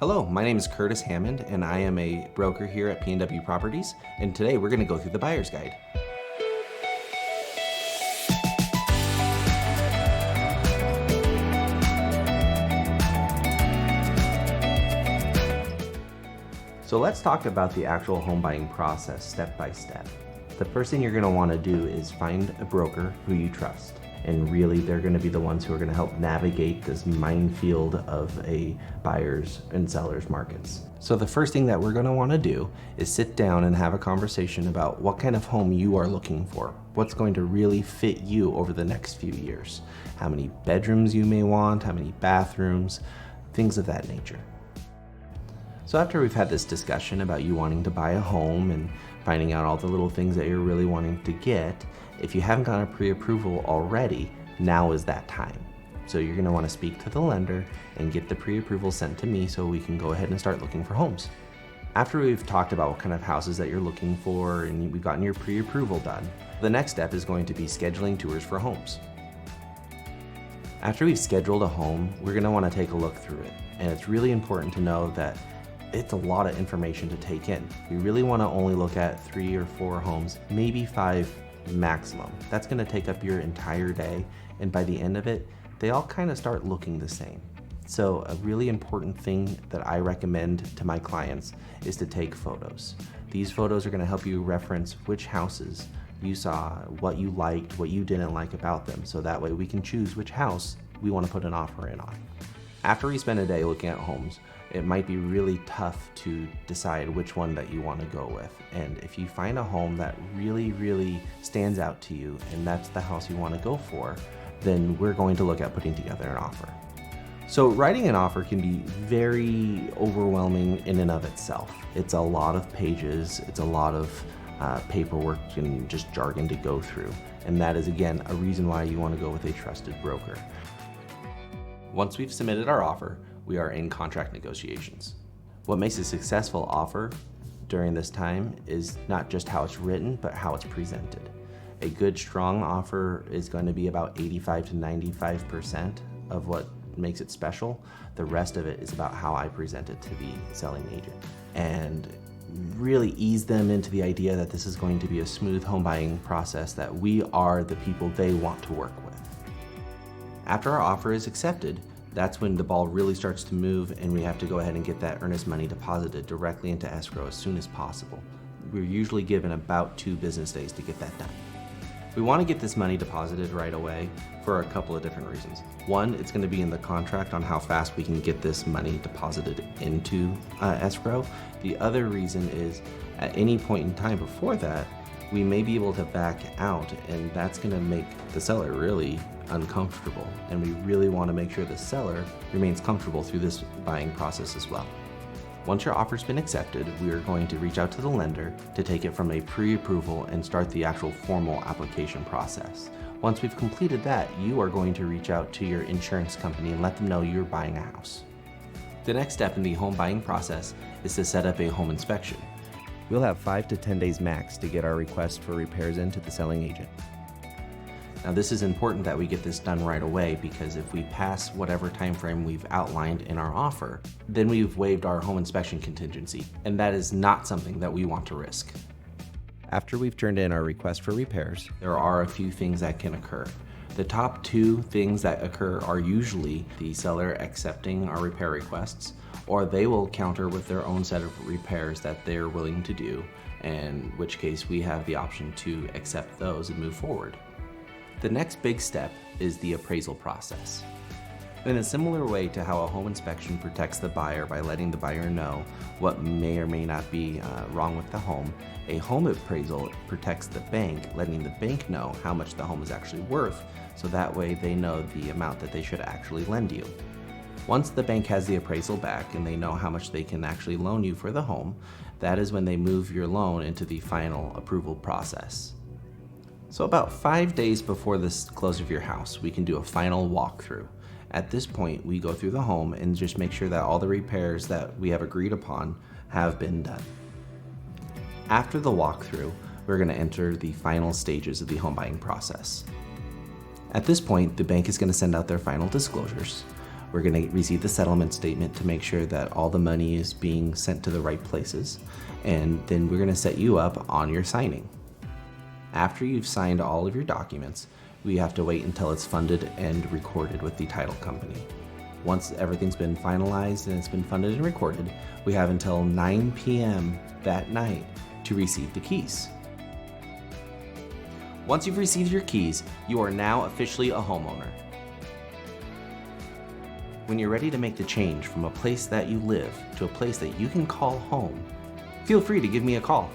Hello, my name is Curtis Hammond and I am a broker here at PNWProperties, and today we're going to go through the buyer's guide. So let's talk about the actual home buying process step by step. The first thing you're going to want to do is find a broker who you trust. And really, they're going to be the ones who are going to help navigate this minefield of a buyer's and seller's markets. So the first thing that we're going to want to do is sit down and have a conversation about what kind of home you are looking for. What's going to really fit you over the next few years. How many bedrooms you may want, how many bathrooms, things of that nature. So after we've had this discussion about you wanting to buy a home and finding out all the little things that you're really wanting to get, if you haven't gotten a pre-approval already, now is that time. So you're going to want to speak to the lender and get the pre-approval sent to me so we can go ahead and start looking for homes. After we've talked about what kind of houses that you're looking for and we've gotten your pre-approval done, the next step is going to be scheduling tours for homes. After we've scheduled a home, we're going to want to take a look through it. And it's really important to know that it's a lot of information to take in. We really want to only look at 3 or 4 homes, maybe 5 maximum. That's going to take up your entire day, and by the end of it, they all kind of start looking the same. So a really important thing that I recommend to my clients is to take photos. These photos are going to help you reference which houses you saw, what you liked, what you didn't like about them, so that way we can choose which house we want to put an offer in on. After we spend a day looking at homes, it might be really tough to decide which one that you want to go with. And if you find a home that really stands out to you and that's the house you want to go for, then we're going to look at putting together an offer. So writing an offer can be very overwhelming in and of itself. It's a lot of pages, it's a lot of paperwork and just jargon to go through. And that is, again, a reason why you want to go with a trusted broker. Once we've submitted our offer, we are in contract negotiations. What makes a successful offer during this time is not just how it's written, but how it's presented. A good, strong offer is going to be about 85 to 95% of what makes it special. The rest of it is about how I present it to the selling agent and really ease them into the idea that this is going to be a smooth home buying process, that we are the people they want to work with. After our offer is accepted, that's when the ball really starts to move and we have to go ahead and get that earnest money deposited directly into escrow as soon as possible. We're usually given about 2 business days to get that done. We want to get this money deposited right away for a couple of different reasons. One, it's going to be in the contract on how fast we can get this money deposited into escrow. The other reason is at any point in time before that, we may be able to back out, and that's going to make the seller really uncomfortable, and we really want to make sure the seller remains comfortable through this buying process as well. Once your offer's been accepted, we are going to reach out to the lender to take it from a pre-approval and start the actual formal application process. Once we've completed that, you are going to reach out to your insurance company and let them know you're buying a house. The next step in the home buying process is to set up a home inspection. We'll have 5 to 10 days max to get our request for repairs into the selling agent. Now this is important that we get this done right away, because if we pass whatever time frame we've outlined in our offer, then we've waived our home inspection contingency, and that is not something that we want to risk. After we've turned in our request for repairs, there are a few things that can occur. The top 2 things that occur are usually the seller accepting our repair requests, or they will counter with their own set of repairs that they're willing to do, in which case we have the option to accept those and move forward. The next big step is the appraisal process. In a similar way to how a home inspection protects the buyer by letting the buyer know what may or may not be wrong with the home, a home appraisal protects the bank, letting the bank know how much the home is actually worth, so that way they know the amount that they should actually lend you. Once the bank has the appraisal back and they know how much they can actually loan you for the home, that is when they move your loan into the final approval process. So about 5 days before the close of your house, we can do a final walkthrough. At this point, we go through the home and just make sure that all the repairs that we have agreed upon have been done. After the walkthrough, we're going to enter the final stages of the home buying process. At this point, the bank is going to send out their final disclosures. We're going to receive the settlement statement to make sure that all the money is being sent to the right places. And then we're going to set you up on your signing. After you've signed all of your documents, we have to wait until it's funded and recorded with the title company. Once everything's been finalized and it's been funded and recorded, we have until 9 p.m. that night to receive the keys. Once you've received your keys, you are now officially a homeowner. When you're ready to make the change from a place that you live to a place that you can call home, feel free to give me a call.